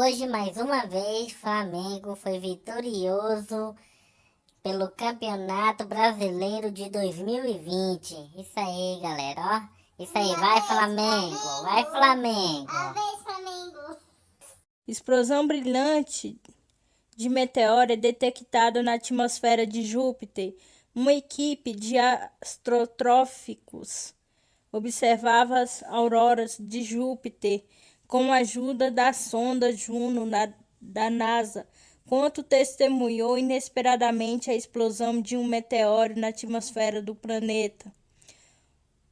Hoje, mais uma vez, Flamengo foi vitorioso pelo Campeonato Brasileiro de 2020. Isso aí, galera, ó. Isso aí, vai Flamengo, vai Flamengo. Vez, Flamengo. Explosão brilhante de meteoro é detectada na atmosfera de Júpiter. Uma equipe de astrofísicos observava as auroras de Júpiter com a ajuda da sonda Juno da NASA, quando testemunhou inesperadamente a explosão de um meteoro na atmosfera do planeta.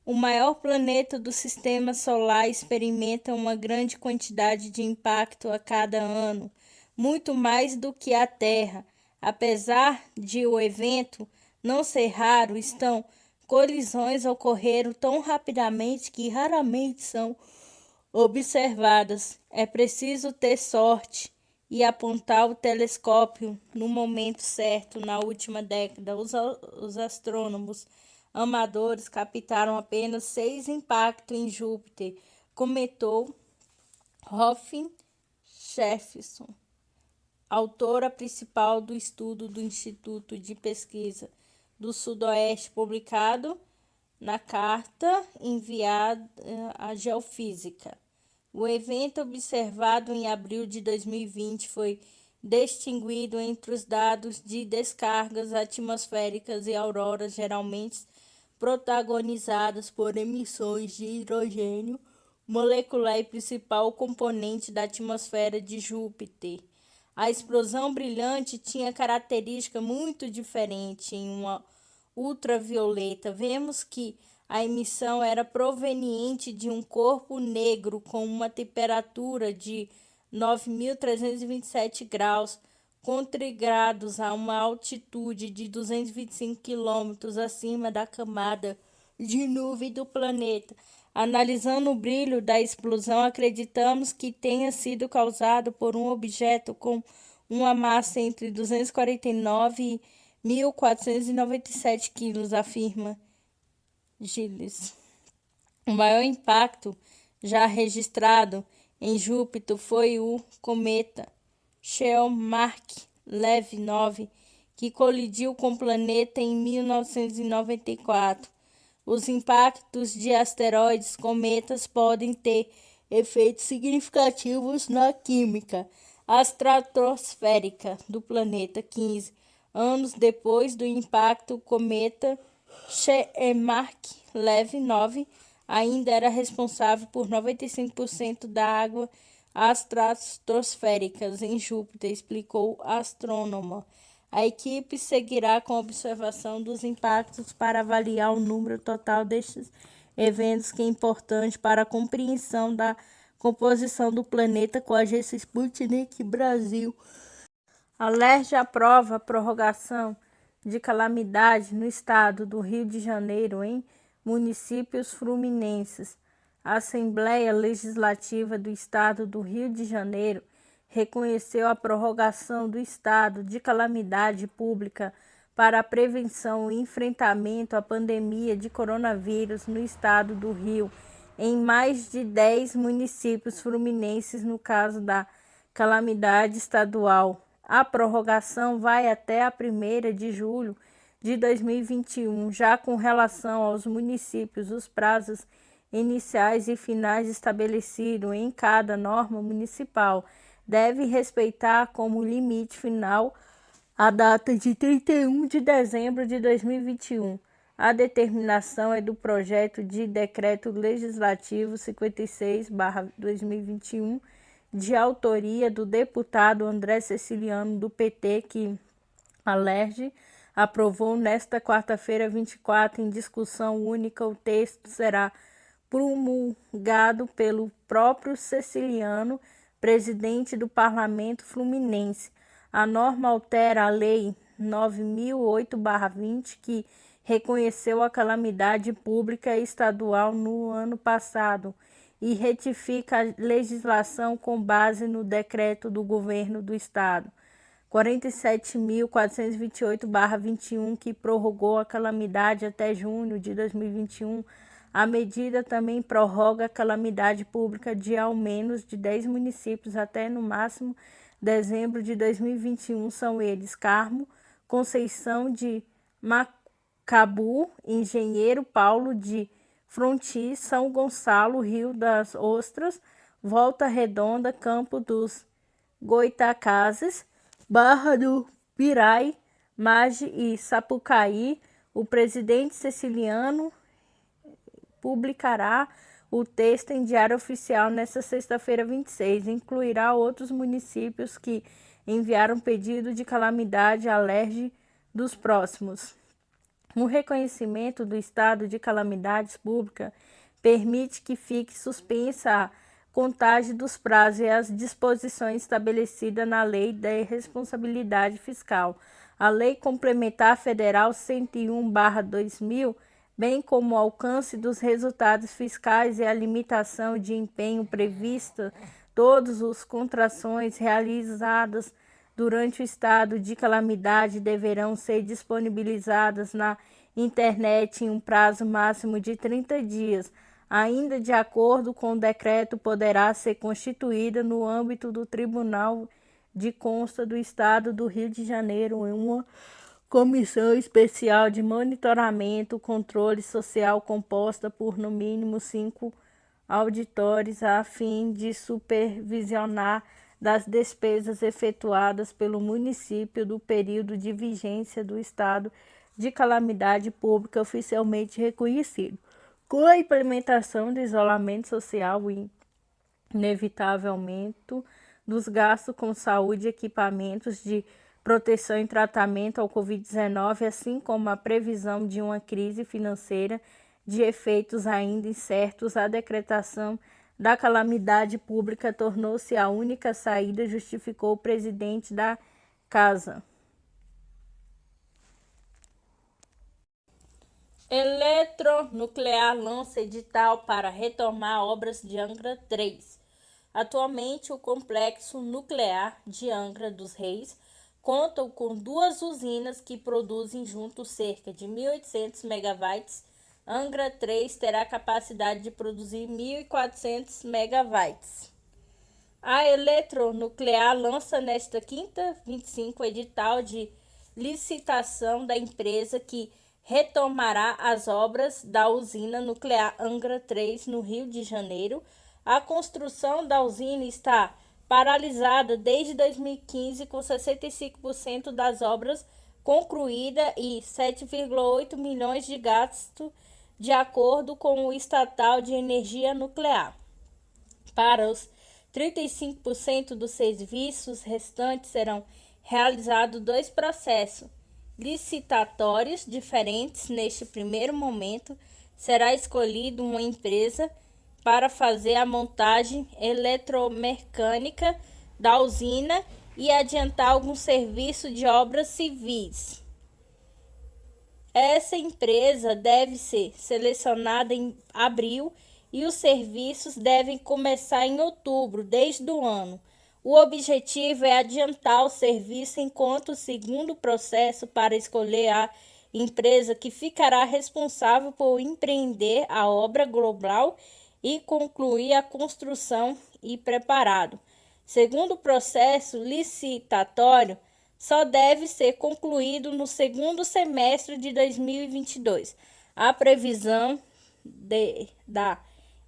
O maior planeta do Sistema Solar experimenta uma grande quantidade de impacto a cada ano, muito mais do que a Terra. Apesar de o evento não ser raro, colisões ocorreram tão rapidamente que raramente são observadas. É preciso ter sorte e apontar o telescópio no momento certo. Na última década, os astrônomos amadores captaram apenas 6 impactos em Júpiter, comentou Hoffman Jefferson, autora principal do estudo do Instituto de Pesquisa do Sudoeste, publicado na carta enviada à Geofísica. O evento observado em abril de 2020 foi distinguido entre os dados de descargas atmosféricas e auroras geralmente protagonizadas por emissões de hidrogênio molecular e principal componente da atmosfera de Júpiter. A explosão brilhante tinha característica muito diferente. Em uma ultravioleta, vemos que a emissão era proveniente de um corpo negro com uma temperatura de 9.327 graus, concentrados a uma altitude de 225 quilômetros acima da camada de nuvem do planeta. Analisando o brilho da explosão, acreditamos que tenha sido causado por um objeto com uma massa entre 249 e 1.497 quilos, afirma Gilles. O maior impacto já registrado em Júpiter foi o cometa Cheomark-Levy 9, que colidiu com o planeta em 1994. Os impactos de asteroides cometas podem ter efeitos significativos na química estratosférica do planeta. 15 anos depois do impacto, o cometa Cheomark-Levy 9 ainda era responsável por 95% da água estratosférica em Júpiter, explicou a astrônoma. A equipe seguirá com a observação dos impactos para avaliar o número total destes eventos, que é importante para a compreensão da composição do planeta, com a agência Sputnik Brasil. A LERJ aprova a prorrogação de calamidade no estado do Rio de Janeiro em municípios fluminenses. A Assembleia Legislativa do Estado do Rio de Janeiro reconheceu a prorrogação do estado de calamidade pública para a prevenção e enfrentamento à pandemia de coronavírus no estado do Rio, em mais de 10 municípios fluminenses, no caso da calamidade estadual. A prorrogação vai até a 1ª de julho de 2021. Já com relação aos municípios, os prazos iniciais e finais estabelecidos em cada norma municipal deve respeitar como limite final a data de 31 de dezembro de 2021. A determinação é do projeto de Decreto Legislativo 56/2021, de autoria do deputado André Ceciliano, do PT, que a LERJ aprovou nesta quarta-feira, 24, em discussão única. O texto será promulgado pelo próprio Ceciliano, presidente do Parlamento Fluminense. A norma altera a Lei 9.008/20, que reconheceu a calamidade pública estadual no ano passado, e retifica a legislação com base no decreto do governo do estado 47.428/21, que prorrogou a calamidade até junho de 2021. A medida também prorroga a calamidade pública de ao menos de 10 municípios até, no máximo, dezembro de 2021. São eles: Carmo, Conceição de Macabu, Engenheiro Paulo de Frontis, São Gonçalo, Rio das Ostras, Volta Redonda, Campo dos Goitacazes, Barra do Pirai, Mage e Sapucaí. O presidente Ceciliano publicará o texto em Diário Oficial nesta sexta-feira, 26. Incluirá outros municípios que enviaram pedido de calamidade alerge dos próximos. O reconhecimento do estado de calamidade pública permite que fique suspensa a contagem dos prazos e as disposições estabelecidas na Lei da Responsabilidade Fiscal, a Lei Complementar Federal 101/2000, bem como o alcance dos resultados fiscais e a limitação de empenho prevista. Todas as contratações realizadas durante o estado de calamidade deverão ser disponibilizadas na internet em um prazo máximo de 30 dias. Ainda de acordo com o decreto, poderá ser constituída no âmbito do Tribunal de Contas do Estado do Rio de Janeiro uma comissão especial de monitoramento e controle social composta por no mínimo 5 auditores a fim de supervisionar das despesas efetuadas pelo município do período de vigência do estado de calamidade pública oficialmente reconhecido. Com a implementação do isolamento social e inevitável aumento dos gastos com saúde e equipamentos de proteção e tratamento ao Covid-19, assim como a previsão de uma crise financeira de efeitos ainda incertos, a decretação da calamidade pública tornou-se a única saída, justificou o presidente da Casa. Eletronuclear lança edital para retomar obras de Angra 3. Atualmente, o complexo nuclear de Angra dos Reis conta com 2 usinas que produzem juntos cerca de 1.800 megawatts. Angra 3 terá capacidade de produzir 1.400 megawatts. A Eletronuclear lança nesta quinta, 25, edital de licitação da empresa que retomará as obras da usina nuclear Angra 3 no Rio de Janeiro. A construção da usina está paralisada desde 2015, com 65% das obras concluídas e 7,8 milhões de gasto, de acordo com o estatal de energia nuclear. Para os 35% dos serviços restantes serão realizados 2 processos licitatórios diferentes. Neste primeiro momento, será escolhida uma empresa para fazer a montagem eletromecânica da usina e adiantar alguns serviços de obras civis. Essa empresa deve ser selecionada em abril e os serviços devem começar em outubro deste ano. O objetivo é adiantar o serviço, enquanto o segundo processo para escolher a empresa que ficará responsável por empreender a obra global e concluir a construção e preparado. Segundo processo licitatório, só deve ser concluído no segundo semestre de 2022. A previsão da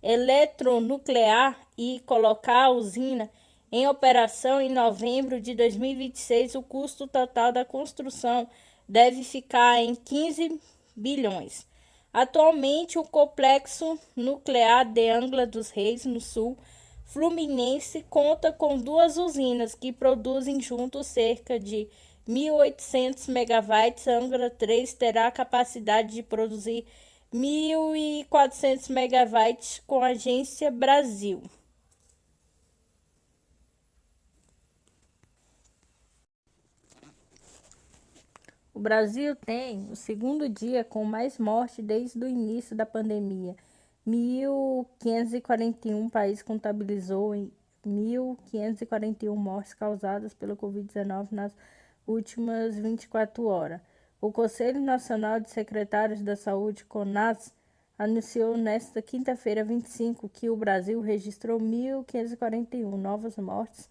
Eletronuclear e colocar a usina em operação em novembro de 2026. O custo total da construção deve ficar em 15 bilhões. Atualmente, o complexo nuclear de Angra dos Reis, no sul fluminense, conta com 2 usinas que produzem juntos cerca de 1.800 megawatts. Angra 3 terá a capacidade de produzir 1.400 megawatts com a Agência Brasil. O Brasil tem o segundo dia com mais mortes desde o início da pandemia. 1.541. O país contabilizou 1.541 mortes causadas pela Covid-19 nas últimas 24 horas. O Conselho Nacional de Secretários da Saúde, CONAS, anunciou nesta quinta-feira, 25, que o Brasil registrou 1.541 novas mortes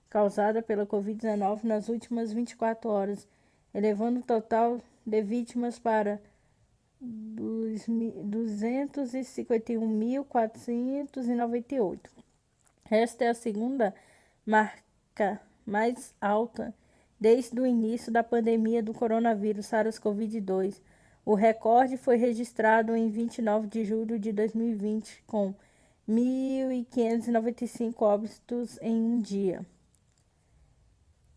causadas pela Covid-19 nas últimas 24 horas, elevando o total de vítimas para 251.498. Esta é a segunda marca mais alta desde o início da pandemia do coronavírus SARS-CoV-2. O recorde foi registrado em 29 de julho de 2020, com 1.595 óbitos em um dia.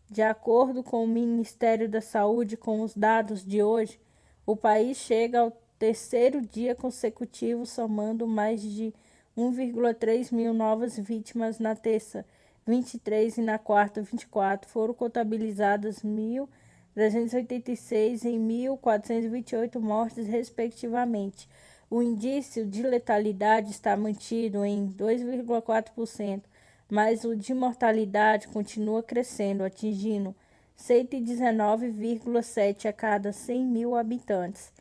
De acordo com o Ministério da Saúde, com os dados de hoje, o país chega ao terceiro dia consecutivo, somando mais de 1,3 mil novas vítimas na terça, 23, e na quarta, 24. Foram contabilizadas 1.386 e 1.428 mortes, respectivamente. O índice de letalidade está mantido em 2,4%, mas o de mortalidade continua crescendo, atingindo 119,7 a cada 100 mil habitantes.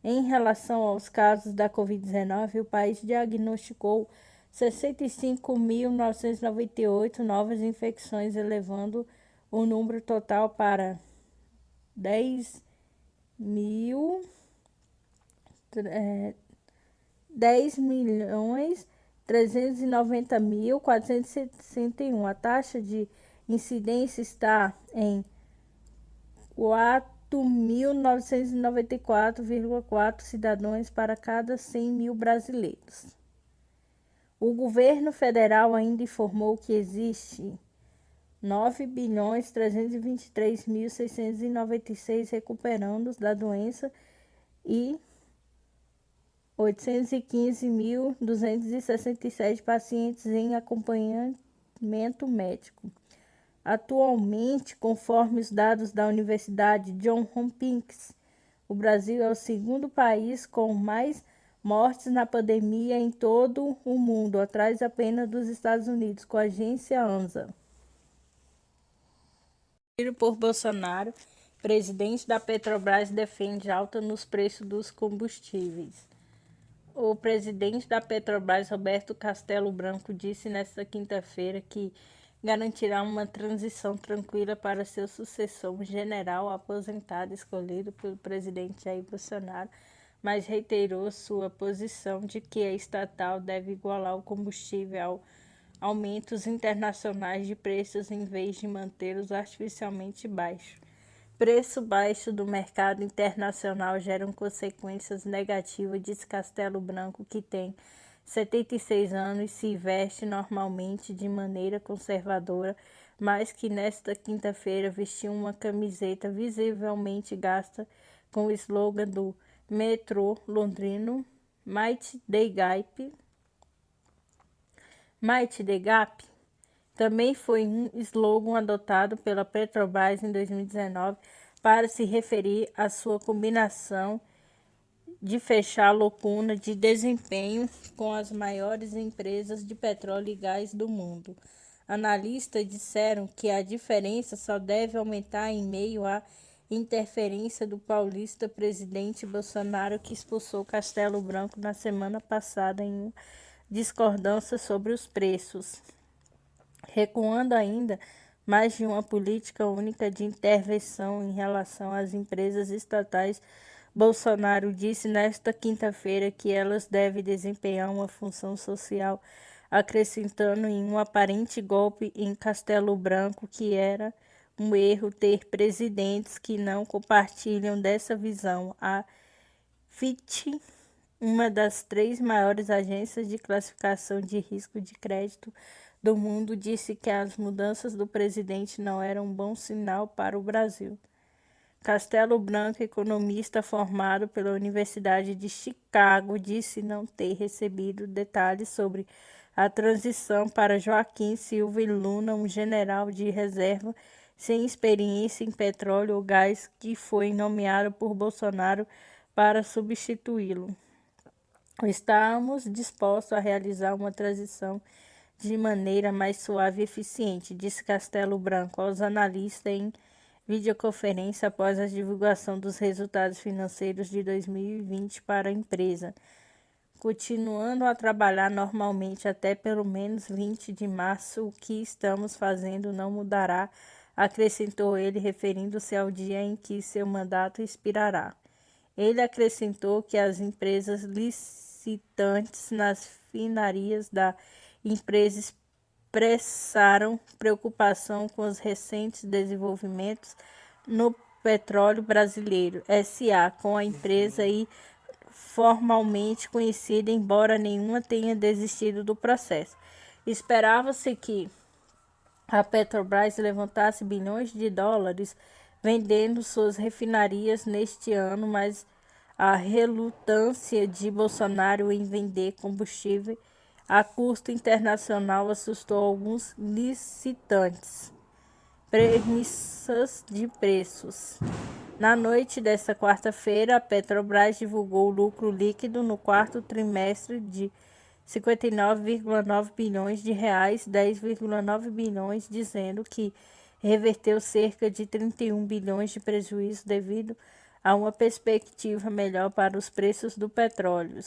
Em relação aos casos da Covid-19, o país diagnosticou 65.998 novas infecções, elevando o número total para 10.390.461. A taxa de incidência está em 4.994,4 cidadãos para cada 100 mil brasileiros. O governo federal ainda informou que existe 9.323.696 recuperados da doença e 815.267 pacientes em acompanhamento médico. Atualmente, conforme os dados da Universidade Johns Hopkins, o Brasil é o segundo país com mais mortes na pandemia em todo o mundo, atrás apenas dos Estados Unidos, com a agência ANSA. Por Bolsonaro, presidente da Petrobras defende alta nos preços dos combustíveis. O presidente da Petrobras, Roberto Castello Branco, disse nesta quinta-feira que garantirá uma transição tranquila para seu sucessor, um general aposentado escolhido pelo presidente Jair Bolsonaro, mas reiterou sua posição de que a estatal deve igualar o combustível a aumentos internacionais de preços em vez de mantê-los artificialmente baixos. Preço baixo do mercado internacional geram consequências negativas, disse Castello Branco, que tem 76 anos e se veste normalmente de maneira conservadora, mas que nesta quinta-feira vestiu uma camiseta visivelmente gasta com o slogan do metrô londrino Might the Gap. Também foi um slogan adotado pela Petrobras em 2019 para se referir à sua combinação de fechar a lacuna de desempenho com as maiores empresas de petróleo e gás do mundo. Analistas disseram que a diferença só deve aumentar em meio à interferência do paulista presidente Bolsonaro, que expulsou Castello Branco na semana passada em uma discordância sobre os preços, recuando ainda mais de uma política única de intervenção em relação às empresas estatais. Bolsonaro disse nesta quinta-feira que elas devem desempenhar uma função social, acrescentando em um aparente golpe em Castello Branco que era um erro ter presidentes que não compartilham dessa visão. A Fitch, uma das 3 maiores agências de classificação de risco de crédito do mundo, disse que as mudanças do presidente não eram um bom sinal para o Brasil. Castello Branco, economista formado pela Universidade de Chicago, disse não ter recebido detalhes sobre a transição para Joaquim Silva e Luna, um general de reserva sem experiência em petróleo ou gás, que foi nomeado por Bolsonaro para substituí-lo. Estamos dispostos a realizar uma transição de maneira mais suave e eficiente, disse Castello Branco aos analistas em videoconferência após a divulgação dos resultados financeiros de 2020 para a empresa. continuando a trabalhar normalmente até pelo menos 20 de março. O que estamos fazendo não mudará, acrescentou ele, referindo-se ao dia em que seu mandato expirará. Ele acrescentou que as empresas licitantes nas refinarias da empresa expressaram preocupação com os recentes desenvolvimentos no petróleo brasileiro S.A., com a empresa e formalmente conhecida, embora nenhuma tenha desistido do processo. Esperava-se que a Petrobras levantasse bilhões de dólares vendendo suas refinarias neste ano, mas a relutância de Bolsonaro em vender combustível a custo internacional assustou alguns licitantes. Premissas de preços. Na noite desta quarta-feira, a Petrobras divulgou o lucro líquido no quarto trimestre de 59,9 bilhões de reais, 10,9 bilhões, dizendo que reverteu cerca de 31 bilhões de prejuízo devido a uma perspectiva melhor para os preços do petróleo.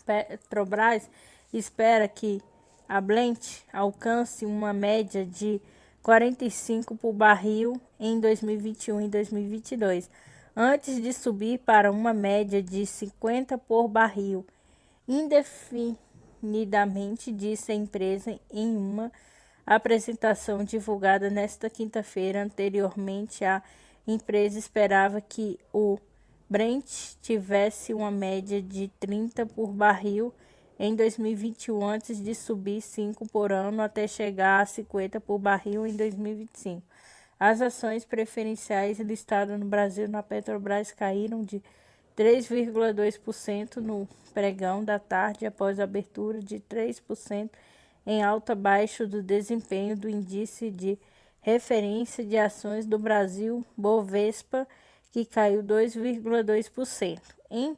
Petrobras espera que a Brent alcance uma média de 45 por barril em 2021 e 2022, antes de subir para uma média de 50 por barril indefinidamente, disse a empresa em uma apresentação divulgada nesta quinta-feira. Anteriormente, a empresa esperava que o Brent tivesse uma média de 30 por barril em 2021, antes de subir 5 por ano até chegar a 50 por barril em 2025. As ações preferenciais listadas no Brasil na Petrobras caíram de 3,2% no pregão da tarde, após a abertura de 3% em alta abaixo do desempenho do índice de referência de ações do Brasil, Bovespa, que caiu 2,2%. Em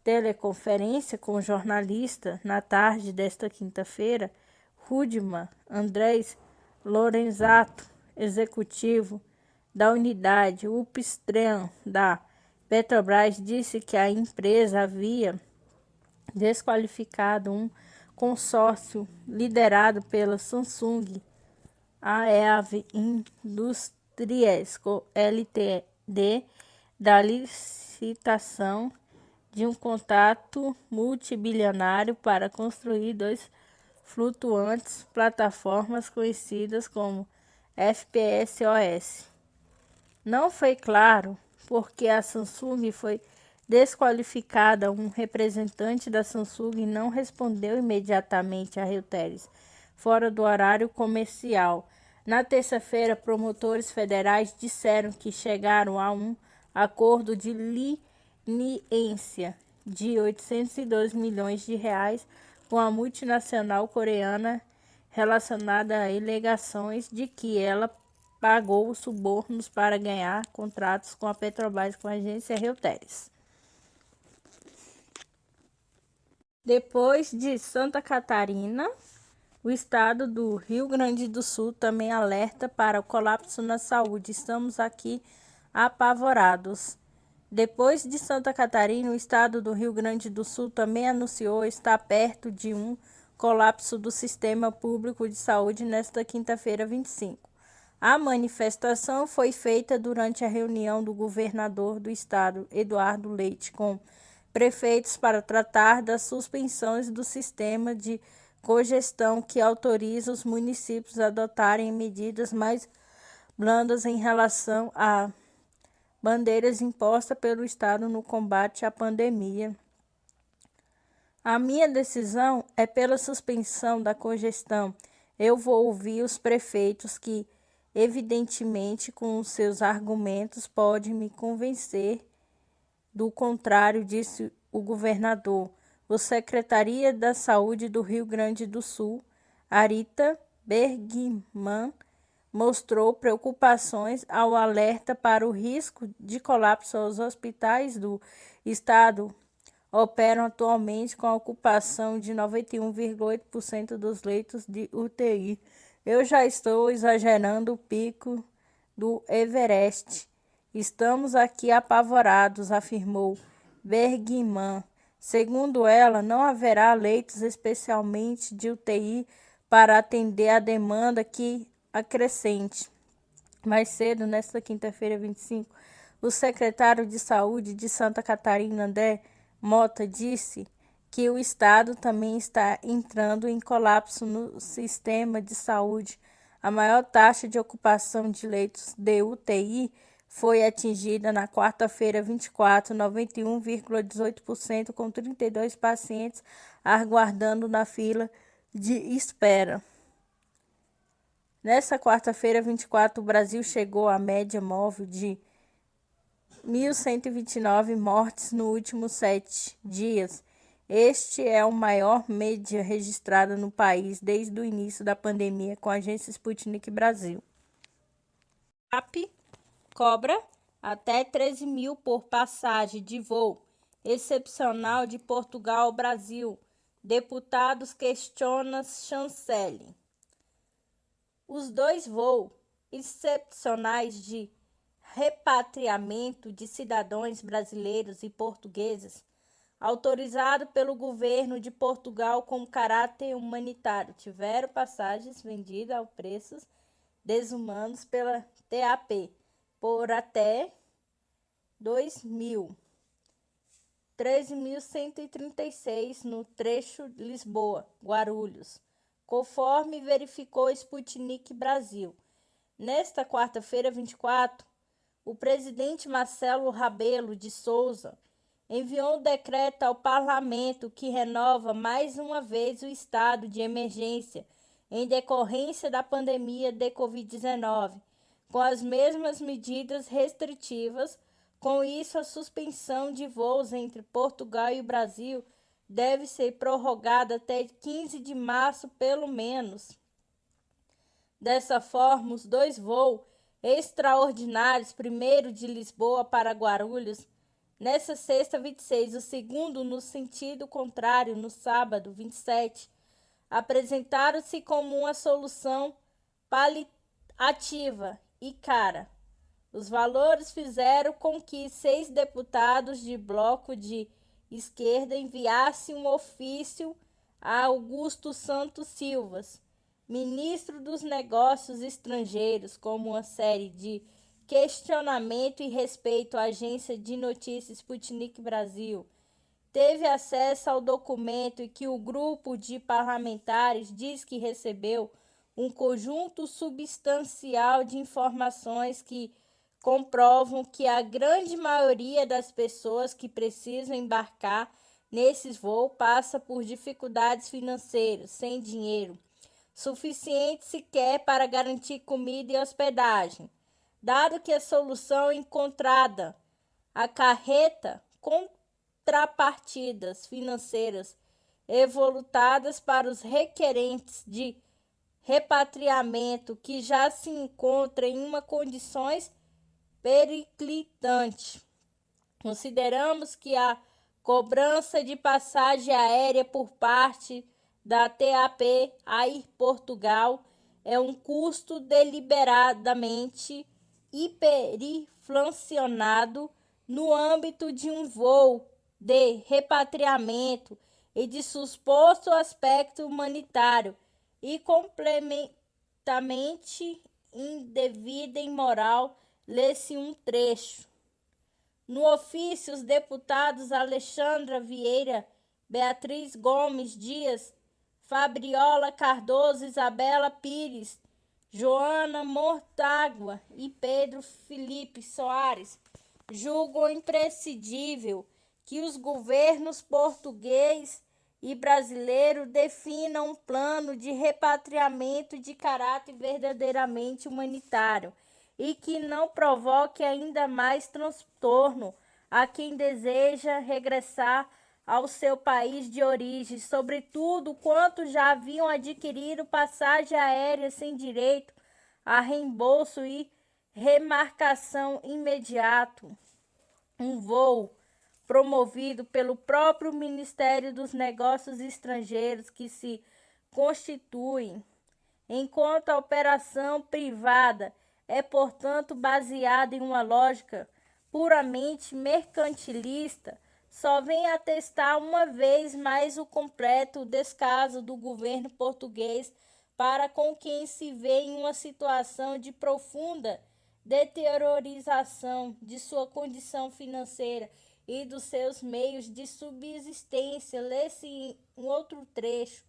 teleconferência com o jornalista na tarde desta quinta-feira, Rudman Andrés Lorenzato, executivo da unidade upstream da Petrobras, disse que a empresa havia desqualificado um consórcio liderado pela Samsung AEV Industries Ltd da licitação de um contrato multibilionário para construir dois flutuantes plataformas conhecidas como FPSOS. Não foi claro porque a Samsung foi desqualificada. Um representante da Samsung não respondeu imediatamente a Reuters, fora do horário comercial. Na terça-feira, promotores federais disseram que chegaram a um acordo de leniência de 802 milhões de reais com a multinacional coreana relacionada a alegações de que ela pagou subornos para ganhar contratos com a Petrobras, com a agência Reuters. Depois de Santa Catarina, o estado do Rio Grande do Sul também alerta para o colapso na saúde. Estamos aqui apavorados. Depois de Santa Catarina, o estado do Rio Grande do Sul também anunciou estar perto de um colapso do sistema público de saúde nesta quinta-feira, 25. A manifestação foi feita durante a reunião do governador do estado, Eduardo Leite, com prefeitos para tratar das suspensões do sistema de cogestão que autoriza os municípios a adotarem medidas mais brandas em relação a bandeiras impostas pelo Estado no combate à pandemia. A minha decisão é pela suspensão da cogestão. Eu vou ouvir os prefeitos que, evidentemente, com os seus argumentos, podem me convencer do contrário, disse o governador. O Secretaria da Saúde do Rio Grande do Sul, Arita Bergman, mostrou preocupações ao alerta para o risco de colapso. Os hospitais do estado operam atualmente com a ocupação de 91,8% dos leitos de UTI. Eu já estou exagerando o pico do Everest. Estamos aqui apavorados, afirmou Bergman. Segundo ela, não haverá leitos especialmente de UTI para atender a demanda que acrescente. Mais cedo, nesta quinta-feira, 25, o secretário de Saúde de Santa Catarina, André Mota, disse que o estado também está entrando em colapso no sistema de saúde. A maior taxa de ocupação de leitos de UTI foi atingida na quarta-feira, 24, 91,18%, com 32 pacientes aguardando na fila de espera. Nesta quarta-feira, 24, o Brasil chegou à média móvel de 1.129 mortes nos últimos 7 dias. Este é a maior média registrada no país desde o início da pandemia, com a agência Sputnik Brasil. TAP cobra até 13 mil por passagem de voo excepcional de Portugal ao Brasil. Deputados questionam chanceler. Os 2 voos excepcionais de repatriamento de cidadãos brasileiros e portugueses, autorizados pelo governo de Portugal com caráter humanitário, tiveram passagens vendidas a preços desumanos pela TAP por até 13.136 no trecho Lisboa-Guarulhos, conforme verificou Sputnik Brasil. Nesta quarta-feira, 24, o presidente Marcelo Rebelo de Sousa enviou um decreto ao parlamento que renova mais uma vez o estado de emergência em decorrência da pandemia de Covid-19, com as mesmas medidas restritivas. Com isso, a suspensão de voos entre Portugal e o Brasil deve ser prorrogada até 15 de março, pelo menos. Dessa forma, os 2 voos extraordinários, primeiro de Lisboa para Guarulhos, nesta sexta, 26, o segundo no sentido contrário, no sábado, 27, apresentaram-se como uma solução paliativa e cara. Os valores fizeram com que 6 deputados de bloco de esquerda enviassem um ofício a Augusto Santos Silva, ministro dos Negócios Estrangeiros, como uma série de questionamento e respeito à agência de notícias Sputnik Brasil. Teve acesso ao documento e que o grupo de parlamentares diz que recebeu um conjunto substancial de informações que comprovam que a grande maioria das pessoas que precisam embarcar nesses voos passa por dificuldades financeiras, sem dinheiro suficiente sequer para garantir comida e hospedagem, dado que a solução encontrada acarreta contrapartidas financeiras evolutadas para os requerentes de repatriamento que já se encontram em uma condições periclitante. Consideramos que a cobrança de passagem aérea por parte da TAP Air Portugal é um custo deliberadamente hiperinflacionado no âmbito de um voo de repatriamento e de suposto aspecto humanitário e completamente indevida e imoral. Lê-se um trecho. No ofício, os deputados Alexandra Vieira, Beatriz Gomes Dias, Fabriola Cardoso, Isabela Pires, Joana Mortágua e Pedro Felipe Soares julgam imprescindível que os governos português e brasileiro definam um plano de repatriamento de caráter verdadeiramente humanitário e que não provoque ainda mais transtorno a quem deseja regressar ao seu país de origem, sobretudo quanto já haviam adquirido passagem aérea sem direito a reembolso e remarcação imediato. Um voo promovido pelo próprio Ministério dos Negócios Estrangeiros que se constitui, enquanto a operação privada é, portanto, baseada em uma lógica puramente mercantilista, só vem atestar uma vez mais o completo descaso do governo português para com quem se vê em uma situação de profunda deteriorização de sua condição financeira e dos seus meios de subsistência. Lê-se em um outro trecho.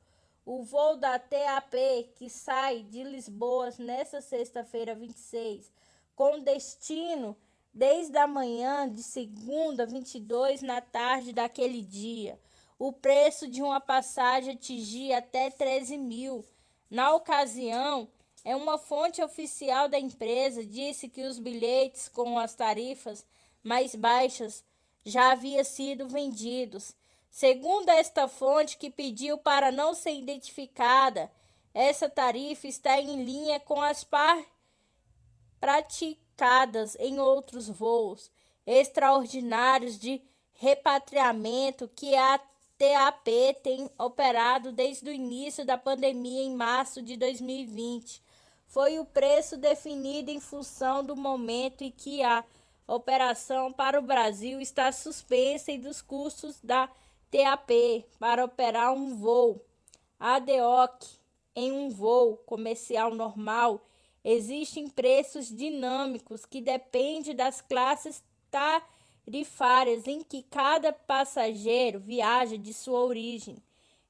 O voo da TAP, que sai de Lisboa nesta sexta-feira 26, com destino desde a manhã de segunda 22 na tarde daquele dia. O preço de uma passagem atingia até 13 mil. Na ocasião, uma fonte oficial da empresa disse que os bilhetes com as tarifas mais baixas já haviam sido vendidos. Segundo esta fonte, que pediu para não ser identificada, essa tarifa está em linha com as praticadas em outros voos extraordinários de repatriamento que a TAP tem operado desde o início da pandemia em março de 2020. Foi o preço definido em função do momento em que a operação para o Brasil está suspensa e dos custos da TAP para operar um voo ad hoc em um voo comercial normal. Existem preços dinâmicos que dependem das classes tarifárias em que cada passageiro viaja de sua origem.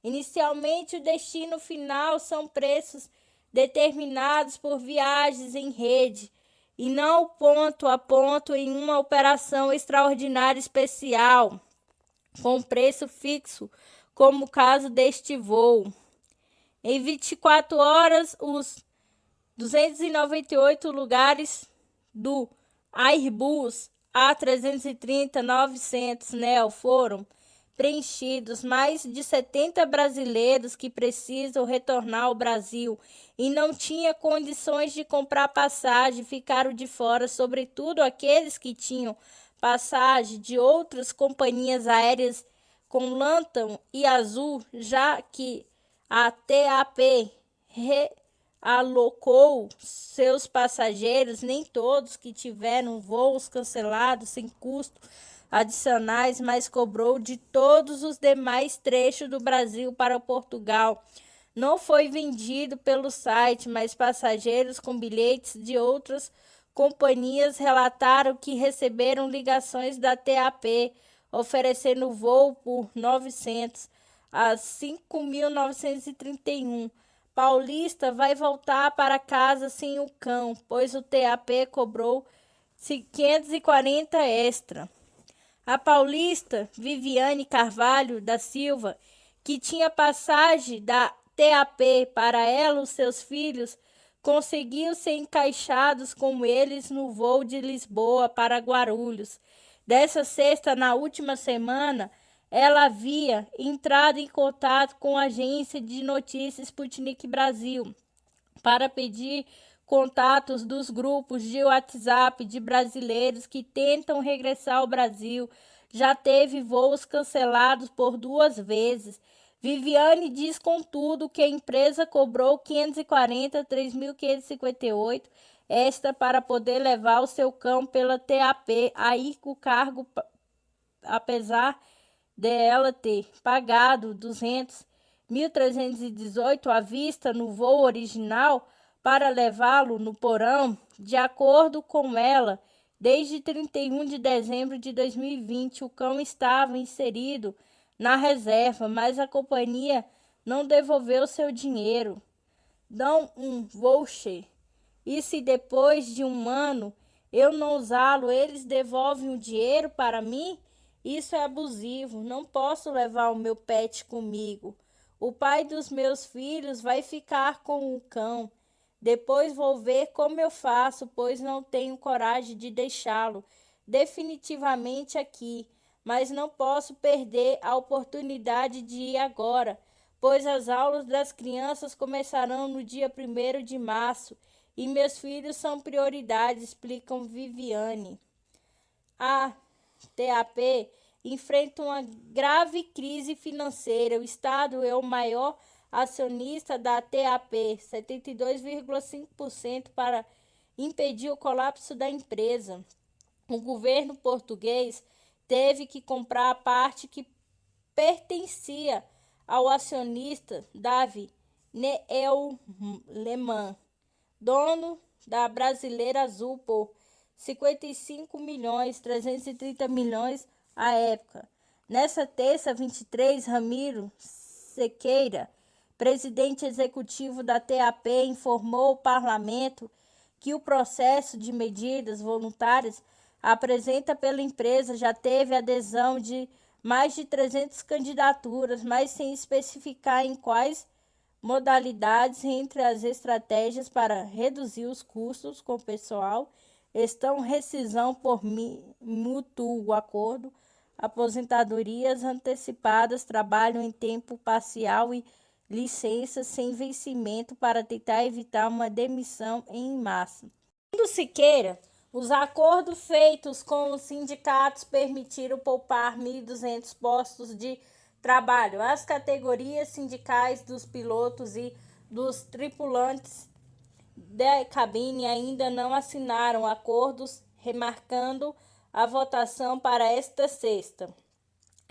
Inicialmente, o destino final são preços determinados por viagens em rede e não ponto a ponto em uma operação extraordinária especial, com preço fixo, como o caso deste voo. Em 24 horas, os 298 lugares do Airbus A330-900 Neo foram preenchidos. Mais de 70 brasileiros que precisam retornar ao Brasil e não tinham condições de comprar passagem ficaram de fora, sobretudo aqueles que tinham passagem de outras companhias aéreas com Latam e Azul, já que a TAP realocou seus passageiros. Nem todos que tiveram voos cancelados sem custo adicionais, mas cobrou de todos os demais trechos do Brasil para Portugal. Não foi vendido pelo site, mas passageiros com bilhetes de outras companhias relataram que receberam ligações da TAP oferecendo voo por 900 a 5.931. Paulista vai voltar para casa sem o cão, pois o TAP cobrou 540 extra. A paulista Viviane Carvalho da Silva, que tinha passagem da TAP para ela e os seus filhos, conseguiu ser encaixados com eles no voo de Lisboa para Guarulhos. Dessa sexta, na última semana, ela havia entrado em contato com a agência de notícias Sputnik Brasil para pedir contatos dos grupos de WhatsApp de brasileiros que tentam regressar ao Brasil. Já teve voos cancelados por 2 vezes. Viviane diz, contudo, que a empresa cobrou 3.558 extra para poder levar o seu cão pela TAP. Aí o cargo, apesar dela ter pagado 1.318 à vista no voo original para levá-lo no porão, de acordo com ela, desde 31 de dezembro de 2020 o cão estava inserido na reserva, mas a companhia não devolveu seu dinheiro. Dão um voucher. E se depois de 1 ano eu não usá-lo, eles devolvem o dinheiro para mim? Isso é abusivo. Não posso levar o meu pet comigo. O pai dos meus filhos vai ficar com o cão. Depois vou ver como eu faço, pois não tenho coragem de deixá-lo definitivamente aqui. Mas não posso perder a oportunidade de ir agora, pois as aulas das crianças começarão no dia 1º de março e meus filhos são prioridade, explicam Viviane. A TAP enfrenta uma grave crise financeira. O Estado é o maior acionista da TAP, 72,5%, para impedir o colapso da empresa. O governo português teve que comprar a parte que pertencia ao acionista Davi Neeleman, dono da Brasileira Azul, por 55.330.000 à época. Nessa terça, 23, Ramiro Sequeira, presidente executivo da TAP, informou ao parlamento que o processo de medidas voluntárias apresenta pela empresa já teve adesão de mais de 300 candidaturas, mas sem especificar em quais modalidades. Entre as estratégias para reduzir os custos com o pessoal estão rescisão por mútuo acordo, aposentadorias antecipadas, trabalho em tempo parcial e licenças sem vencimento para tentar evitar uma demissão em massa. Segundo Siqueira, os acordos feitos com os sindicatos permitiram poupar 1.200 postos de trabalho. As categorias sindicais dos pilotos e dos tripulantes da cabine ainda não assinaram acordos, remarcando a votação para esta sexta.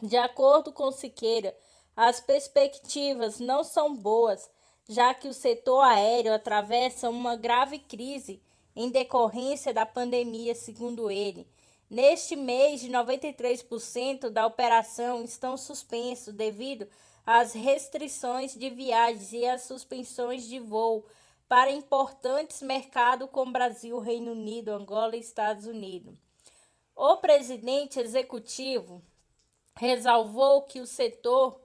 De acordo com Siqueira, as perspectivas não são boas, já que o setor aéreo atravessa uma grave crise em decorrência da pandemia, segundo ele. Neste mês, 93% da operação estão suspensos devido às restrições de viagens e às suspensões de voo para importantes mercados como Brasil, Reino Unido, Angola e Estados Unidos. O presidente executivo ressalvou que o setor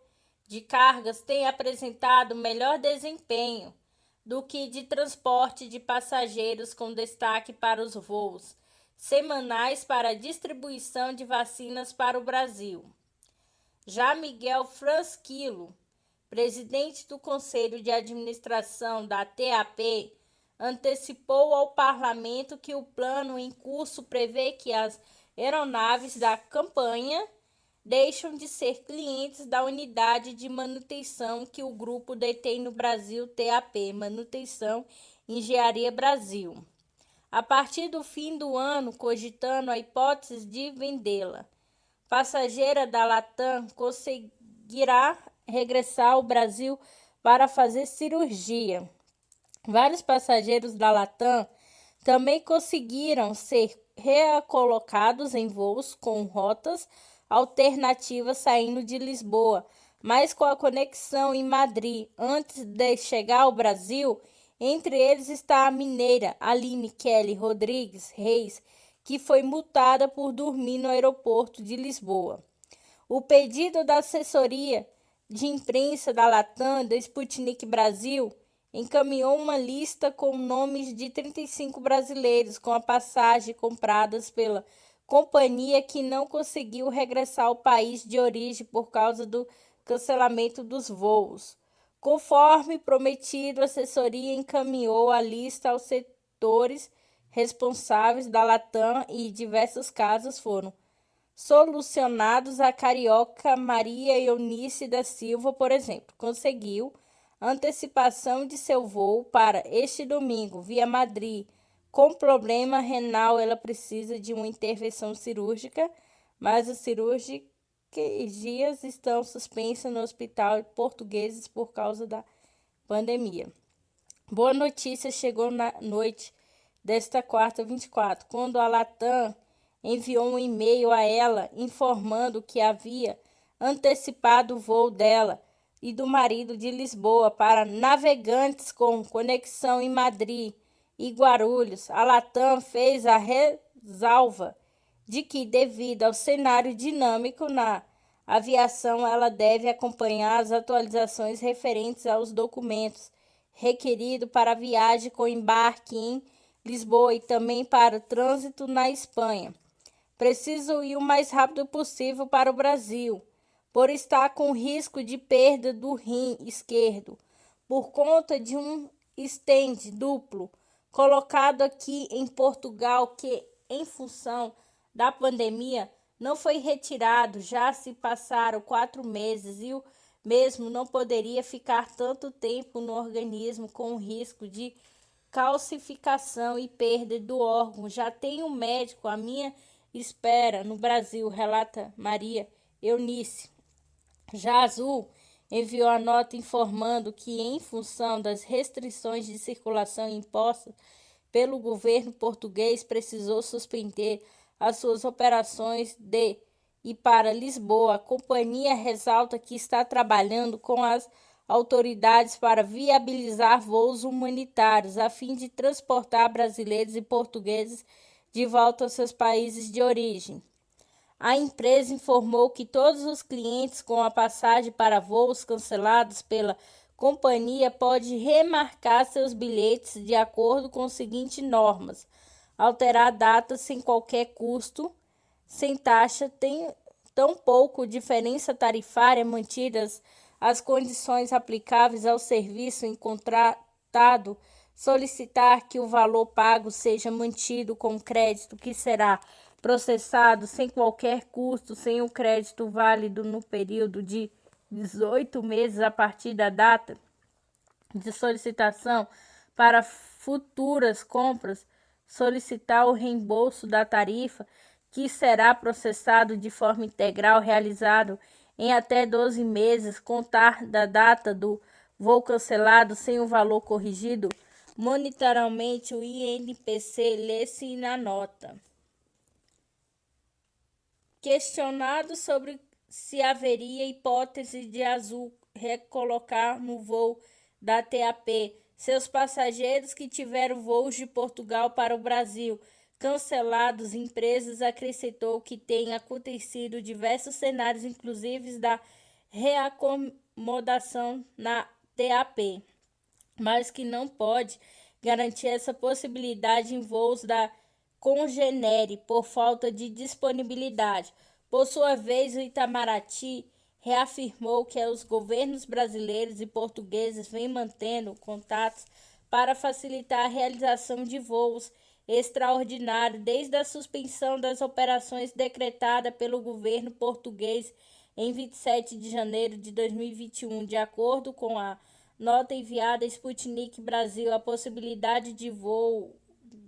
de cargas tem apresentado melhor desempenho do que de transporte de passageiros, com destaque para os voos semanais para a distribuição de vacinas para o Brasil. Já Miguel Franquillo, presidente do Conselho de Administração da TAP, antecipou ao parlamento que o plano em curso prevê que as aeronaves da campanha deixam de ser clientes da unidade de manutenção que o grupo detém no Brasil, TAP, Manutenção Engenharia Brasil, a partir do fim do ano, cogitando a hipótese de vendê-la. Passageira da Latam conseguirá regressar ao Brasil para fazer cirurgia. Vários passageiros da Latam também conseguiram ser recolocados em voos com rotas alternativas saindo de Lisboa, mas com a conexão em Madrid antes de chegar ao Brasil. Entre eles está a mineira Aline Kelly Rodrigues Reis, que foi multada por dormir no aeroporto de Lisboa. O pedido da assessoria de imprensa da Latam, da Sputnik Brasil, encaminhou uma lista com nomes de 35 brasileiros com a passagem compradas pela companhia que não conseguiu regressar ao país de origem por causa do cancelamento dos voos. Conforme prometido, a assessoria encaminhou a lista aos setores responsáveis da Latam e diversos casos foram solucionados. A carioca Maria Eunice da Silva, por exemplo, conseguiu antecipação de seu voo para este domingo via Madrid. Com problema renal, ela precisa de uma intervenção cirúrgica, mas as cirurgias estão suspensas no Hospital Portugueses por causa da pandemia. Boa notícia chegou na noite desta quarta, 24, quando a Latam enviou um e-mail a ela informando que havia antecipado o voo dela e do marido de Lisboa para navegantes com conexão em Madrid e Guarulhos. A Latam fez a ressalva de que, devido ao cenário dinâmico na aviação, ela deve acompanhar as atualizações referentes aos documentos requeridos para a viagem com embarque em Lisboa e também para o trânsito na Espanha. Preciso ir o mais rápido possível para o Brasil, por estar com risco de perda do rim esquerdo, por conta de um stent duplo colocado aqui em Portugal, que, em função da pandemia, não foi retirado. Já se passaram 4 meses e o mesmo não poderia ficar tanto tempo no organismo com o risco de calcificação e perda do órgão. Já tenho um médico à minha espera no Brasil, relata Maria Eunice. Já a Azul enviou a nota informando que, em função das restrições de circulação impostas pelo governo português, precisou suspender as suas operações de e para Lisboa. A companhia ressalta que está trabalhando com as autoridades para viabilizar voos humanitários a fim de transportar brasileiros e portugueses de volta aos seus países de origem. A empresa informou que todos os clientes com a passagem para voos cancelados pela companhia podem remarcar seus bilhetes de acordo com as seguintes normas: alterar datas sem qualquer custo, sem taxa, tampouco diferença tarifária, mantidas as condições aplicáveis ao serviço em contratado, solicitar que o valor pago seja mantido com crédito que será processado sem qualquer custo, sem o crédito válido no período de 18 meses a partir da data de solicitação. Para futuras compras, solicitar o reembolso da tarifa, que será processado de forma integral, realizado em até 12 meses, contar da data do voo cancelado sem o valor corrigido monetariamente. O INPC lê-se na nota. Questionado sobre se haveria hipótese de Azul recolocar no voo da TAP seus passageiros que tiveram voos de Portugal para o Brasil cancelados, empresas acrescentou que tem acontecido diversos cenários, inclusive da reacomodação na TAP, mas que não pode garantir essa possibilidade em voos da Congenere por falta de disponibilidade. Por sua vez, o Itamaraty reafirmou que os governos brasileiros e portugueses vêm mantendo contatos para facilitar a realização de voos extraordinários desde a suspensão das operações decretada pelo governo português em 27 de janeiro de 2021. De acordo com a nota enviada a Sputnik Brasil, a possibilidade de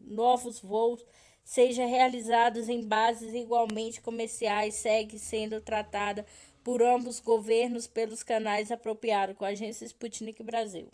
novos voos sejam realizados em bases igualmente comerciais segue sendo tratada por ambos governos pelos canais apropriados, com a agência Sputnik Brasil.